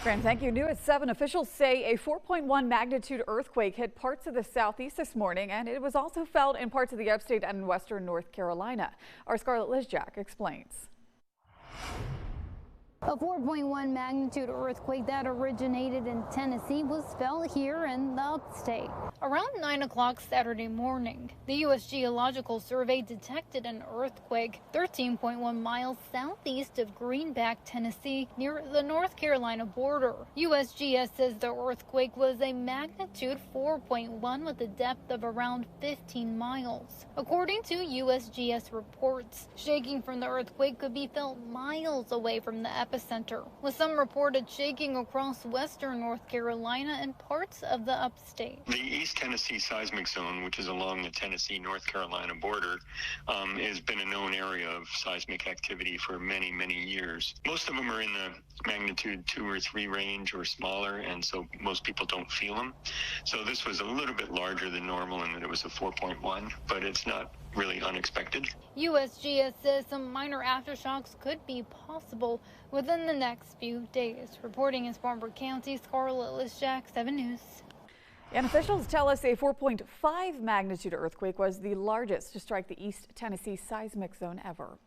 Fran, thank you. New at 7, officials say a 4.1 magnitude earthquake hit parts of the southeast this morning, and it was also felt in parts of the upstate and western North Carolina. Our Scarlett Lizjak explains. A 4.1 magnitude earthquake that originated in Tennessee was felt here in the Upstate. Around 9 o'clock Saturday morning, the U.S. Geological Survey detected an earthquake 13.1 miles southeast of Greenback, Tennessee, near the North Carolina border. USGS says the earthquake was a magnitude 4.1 with a depth of around 15 miles. According to USGS reports, shaking from the earthquake could be felt miles away from the epicenter, with some reported shaking across western North Carolina and parts of the Upstate. The East Tennessee seismic zone, which is along the Tennessee-North Carolina border, has been a known area of seismic activity for many, many years. Most of them are in the magnitude 2 or 3 range or smaller, and so most people don't feel them. So this was a little bit larger than normal in that it was a 4.1, but it's not really unexpected. USGS says some minor aftershocks could be possible within the next few days. Reporting in Spartanburg County, Scarlett Lizjak, 7 News. And officials tell us a 4.5 magnitude earthquake was the largest to strike the East Tennessee seismic zone ever.